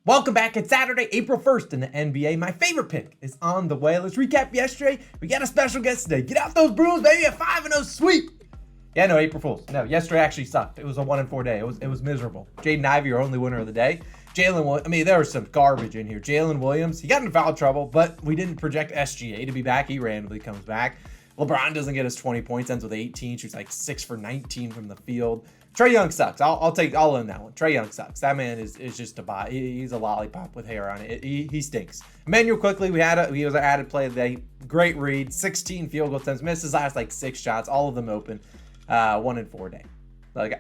Welcome back. It's Saturday, April 1st in the NBA. My favorite pick is on the way. Let's recap yesterday. We got a special guest today. Get out those brooms, baby. A 5-0 sweep. Yeah, no, April Fools. No, yesterday actually sucked. It was a 1-4 day. It was miserable. Jaden Ivey, your only winner of the day. There was some garbage in here. Jalen Williams, he got into foul trouble, but we didn't project SGA to be back. He randomly comes back. LeBron doesn't get his 20 points, ends with 18. Shoots like 6 for 19 from the field. Trae Young sucks. I'll own that one. Trae Young sucks. That man is just a bot. He's a lollipop with hair on it. He stinks. Emmanuel Quickly, he was our added play of the day. Great read. 16 field goal attempts. Missed his last like 6 shots. All of them open. 1-4 day.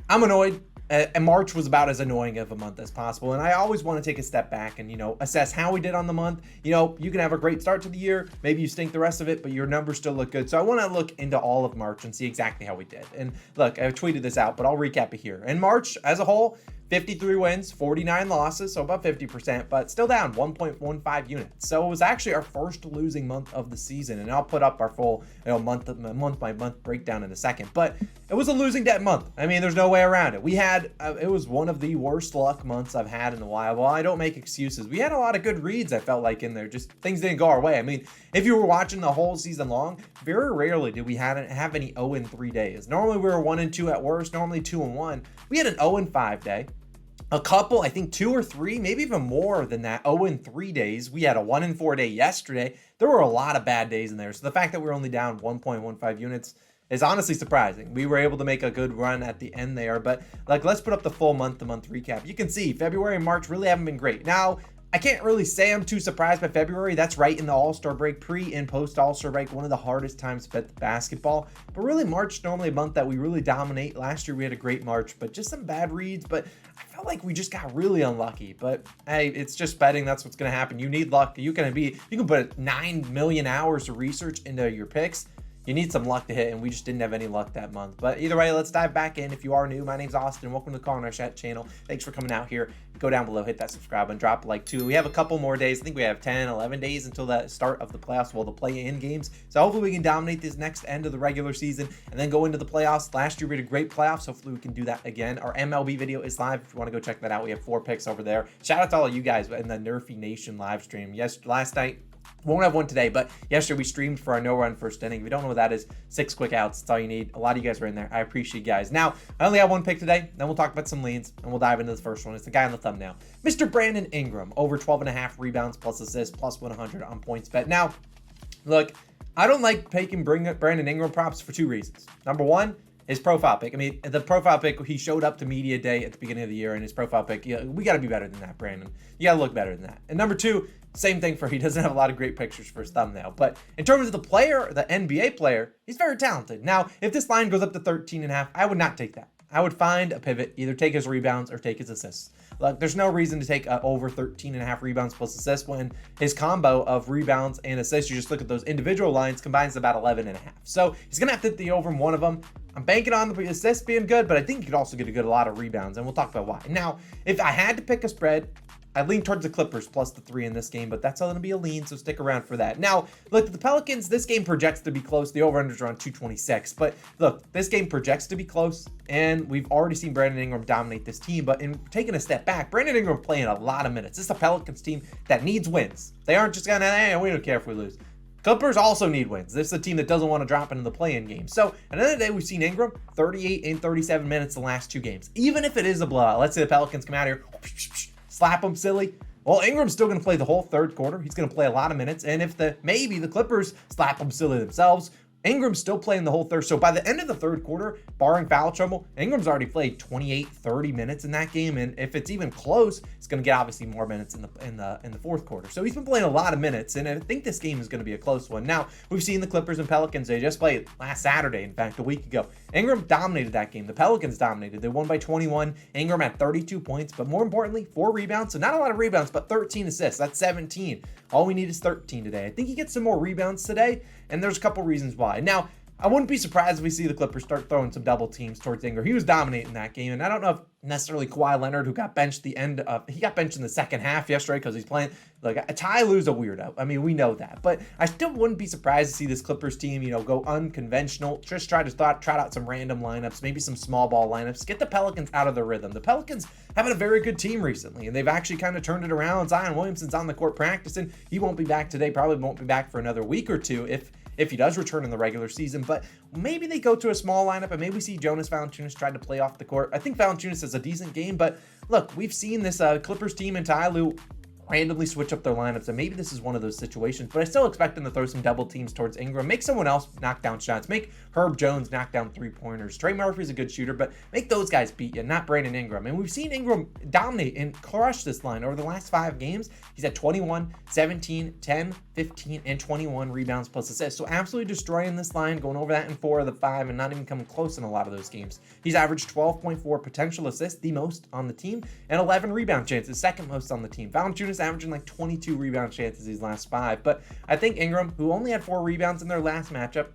I'm annoyed. And March was about as annoying of a month as possible. And I always want to take a step back and, assess how we did on the month. You can have a great start to the year. Maybe you stink the rest of it, but your numbers still look good. So I want to look into all of March and see exactly how we did. And look, I tweeted this out, but I'll recap it here. In March, as a whole, 53 wins, 49 losses, so about 50%, but still down 1.15 units. So it was actually our first losing month of the season, and I'll put up our full month by month breakdown in a second. But it was a losing debt month. I mean, there's no way around it. We had it was one of the worst luck months I've had in a while. Well, I don't make excuses. We had a lot of good reads, I felt like, in there. Just things didn't go our way. I mean, if you were watching the whole season long, very rarely did we have any 0-3 days. Normally we were 1-2 at worst, normally 2-1. We had an 0-5 day. A couple, I think 2 or 3, maybe even more than that, 0-3 days. We had a 1-4 day yesterday. There were a lot of bad days in there. So the fact that we're only down 1.15 units is honestly surprising. We were able to make a good run at the end there, but let's put up the full month-to-month recap. You can see February and March really haven't been great. Now, I can't really say I'm too surprised by February. That's right in the All-Star break, pre and post All-Star break, one of the hardest times to bet basketball. But really, March normally a month that we really dominate. Last year we had a great March, but just some bad reads. But I felt like we just got really unlucky. But hey, it's just betting. That's what's going to happen. You need luck. You can put 9 million hours of research into your picks. You need some luck to hit, and we just didn't have any luck that month. But either way, let's dive back in. If you are new, my name's Austin. Welcome to the Call on Our Chat channel. Thanks for coming out here. Go down below, hit that subscribe button, drop a like too. We have a couple more days. I think we have 10, 11 days until the start of the playoffs, the play-in games. So hopefully we can dominate this next end of the regular season and then go into the playoffs. Last year we had a great playoffs. Hopefully we can do that again. Our MLB video is live. If you want to go check that out, we have 4 picks over there. Shout out to all of you guys in the Nerfy Nation live stream. Last night, won't have one today, but yesterday we streamed for our no-run first inning. If you don't know what that is, 6 quick outs. That's all you need. A lot of you guys are in there. I appreciate you guys. Now, I only have 1 pick today. Then we'll talk about some leans, and we'll dive into the first one. It's the guy on the thumbnail. Mr. Brandon Ingram, over 12.5 rebounds plus assists, plus 100 on PointsBet. Now, look, I don't like taking Brandon Ingram props for 2 reasons. Number 1, his profile pick. I mean, the profile pick, he showed up to media day at the beginning of the year, and his profile pick, we got to be better than that, Brandon. You got to look better than that. And number 2, same thing he doesn't have a lot of great pictures for his thumbnail. But in terms of the player, the NBA player, he's very talented. Now, if this line goes up to 13.5, I would not take that. I would find a pivot, either take his rebounds or take his assists. Look, there's no reason to take over 13.5 rebounds plus assists when his combo of rebounds and assists, you just look at those individual lines, combines about 11.5. So he's going to have to hit the over in one of them. I'm banking on the assists being good, but I think he could also get a lot of rebounds, and we'll talk about why. Now, if I had to pick a spread, I lean towards the Clippers plus the 3 in this game, but that's going to be a lean, so stick around for that. Now, look, the Pelicans, this game projects to be close. The over-unders are on 226, but look, this game projects to be close, and we've already seen Brandon Ingram dominate this team, but in taking a step back, Brandon Ingram playing a lot of minutes. This is a Pelicans team that needs wins. They aren't just going to, we don't care if we lose. Clippers also need wins. This is a team that doesn't want to drop into the play-in game. So, at the end of the day, we've seen Ingram 38 and 37 minutes the last 2 games. Even if it is a blowout, let's say the Pelicans come out here, slap them silly. Well, Ingram's still going to play the whole third quarter. He's going to play a lot of minutes. And if maybe the Clippers slap them silly themselves, Ingram's still playing the whole third. So by the end of the third quarter, barring foul trouble, Ingram's already played 28, 30 minutes in that game. And if it's even close, it's going to get obviously more minutes in the fourth quarter. So he's been playing a lot of minutes, and I think this game is going to be a close one. Now, we've seen the Clippers and Pelicans. They just played last Saturday, in fact, a week ago. Ingram dominated that game. The Pelicans dominated. They won by 21. Ingram had 32 points, but more importantly, 4 rebounds. So not a lot of rebounds, but 13 assists. That's 17. All we need is 13 today. I think he gets some more rebounds today, and there's a couple reasons why. Now, I wouldn't be surprised if we see the Clippers start throwing some double teams towards Ingram. He was dominating that game, and I don't know if necessarily Kawhi Leonard, who got benched he got benched in the second half yesterday because he's playing. Like, Ty Lue's a weirdo. I mean, we know that, but I still wouldn't be surprised to see this Clippers team, go unconventional, just try to trot out some random lineups, maybe some small ball lineups, get the Pelicans out of the rhythm. The Pelicans having a very good team recently, and they've actually kind of turned it around. Zion Williamson's on the court practicing. He won't be back today, probably won't be back for another week or two if he does return in the regular season, but maybe they go to a small lineup and maybe we see Jonas Valanciunas try to play off the court. I think Valanciunas has a decent game, but look, we've seen this Clippers team and Ty Lue randomly switch up their lineups, and maybe this is one of those situations, but I still expect them to throw some double teams towards Ingram, make someone else knock down shots, make Herb Jones knock down three-pointers. Trey Murphy's a good shooter, but make those guys beat you, not Brandon Ingram. And we've seen Ingram dominate and crush this line over the last 5 games. He's at 21, 17, 10, 15, and 21 rebounds plus assists. So absolutely destroying this line, going over that in 4 of the 5 and not even coming close in a lot of those games. He's averaged 12.4 potential assists, the most on the team, and 11 rebound chances, second most on the team. Valanciunas averaging like 22 rebound chances these last 5. But I think Ingram, who only had 4 rebounds in their last matchup,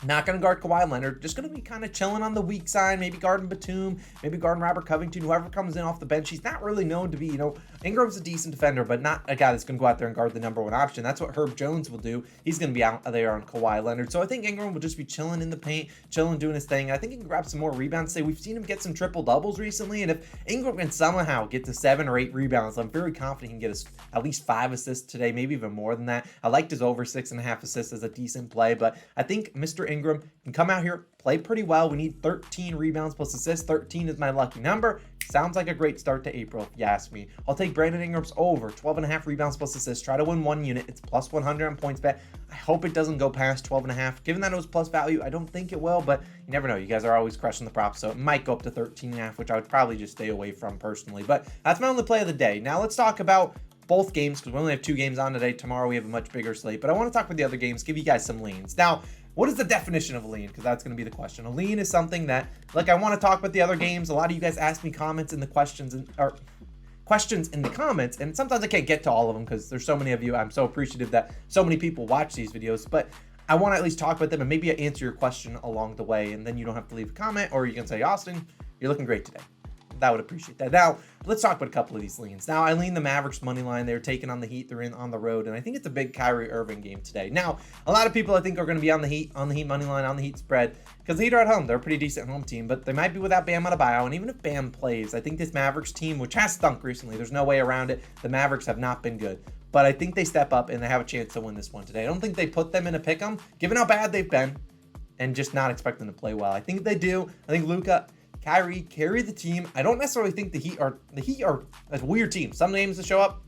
not going to guard Kawhi Leonard, just going to be kind of chilling on the weak side, maybe guarding Batum, maybe guarding Robert Covington, whoever comes in off the bench. He's not really known to be, Ingram's a decent defender, but not a guy that's going to go out there and guard the number 1 option. That's what Herb Jones will do. He's going to be out there on Kawhi Leonard. So I think Ingram will just be chilling in the paint, chilling, doing his thing. I think he can grab some more rebounds. We've seen him get some triple doubles recently, and if Ingram can somehow get to 7 or 8 rebounds, I'm very confident he can get at least 5 assists today, maybe even more than that. I liked his over 6.5 assists as a decent play, but I think Mr. Ingram can come out here, play pretty well. We need 13 rebounds plus assists. 13 is my lucky number. Sounds like a great start to April, if you ask me. I'll take Brandon Ingram's over 12.5 rebounds plus assists. Try to win 1 unit. It's plus 100 on PointsBet. I hope it doesn't go past 12.5. Given that it was plus value, I don't think it will, but you never know. You guys are always crushing the props, so it might go up to 13.5, which I would probably just stay away from personally. But that's my only play of the day. Now let's talk about both games, because we only have 2 games on today. Tomorrow we have a much bigger slate, but I want to talk about the other games, give you guys some leans. Now, what is the definition of a lean? Because that's going to be the question. A lean is something that, I want to talk about the other games. A lot of you guys ask me comments in the questions in the comments, and sometimes I can't get to all of them because there's so many of you. I'm so appreciative that so many people watch these videos, but I want to at least talk about them and maybe answer your question along the way, and then you don't have to leave a comment, or you can say, Austin, you're looking great today. I would appreciate that. Now, let's talk about a couple of these leans. Now, I lean the Mavericks money line. They're taking on the Heat. They're in on the road, and I think it's a big Kyrie Irving game today. Now, a lot of people I think are going to be on the Heat money line, on the Heat spread, because the Heat are at home. They're a pretty decent home team, but they might be without Bam Adebayo, and even if Bam plays, I think this Mavericks team, which has stunk recently, there's no way around it. The Mavericks have not been good, but I think they step up and they have a chance to win this one today. I don't think they put them in a pick'em, given how bad they've been, and just not expect them to play well. I think they do. I think Luka, Kyrie carry the team. I don't necessarily think the Heat are a weird team. Some games they show up,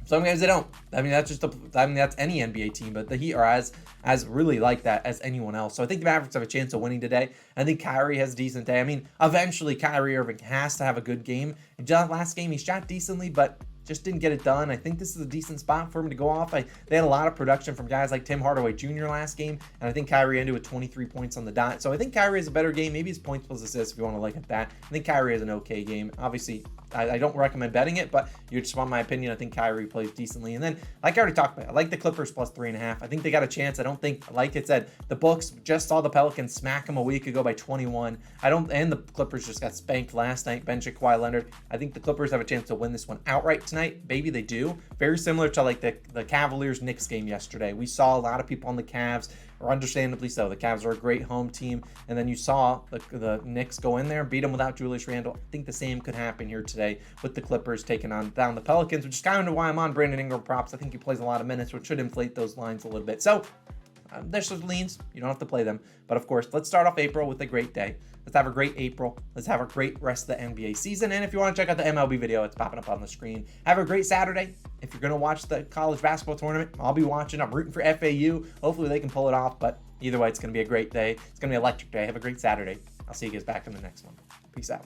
some games they don't. I mean, that's any NBA team, but the Heat are as really like that as anyone else. So I think the Mavericks have a chance of winning today. I think Kyrie has a decent day. I mean, eventually Kyrie Irving has to have a good game. In last game, he shot decently, but just didn't get it done. I think this is a decent spot for him to go off. They had a lot of production from guys like Tim Hardaway Jr. last game, and I think Kyrie ended with 23 points on the dot. So I think Kyrie has a better game. Maybe his points plus assists if you want to look at that. I think Kyrie has an okay game. Obviously, I don't recommend betting it, but you just want my opinion. I think Kyrie plays decently. And then, like I already talked about, I like the Clippers plus 3.5. I think they got a chance. I don't think, like I said, the books just saw the Pelicans smack them a week ago by 21. And the Clippers just got spanked last night, benching Kawhi Leonard. I think the Clippers have a chance to win this one outright tonight. Maybe they do. Very similar to like the Cavaliers-Knicks game yesterday. We saw a lot of people on the Cavs, or understandably so. The Cavs are a great home team, and then you saw the Knicks go in there and beat them without Julius Randle. I think the same could happen here today with the Clippers taking down the Pelicans, which is kind of why I'm on Brandon Ingram props. I think he plays a lot of minutes, which should inflate those lines a little bit. So there's some leans. You don't have to play them. But of course, let's start off April with a great day. Let's have a great April. Let's have a great rest of the NBA season. And if you want to check out the MLB video, it's popping up on the screen. Have a great Saturday. If you're going to watch the college basketball tournament, I'll be watching. I'm rooting for FAU. Hopefully they can pull it off. But either way, it's going to be a great day. It's going to be an electric day. Have a great Saturday. I'll see you guys back in the next one. Peace out.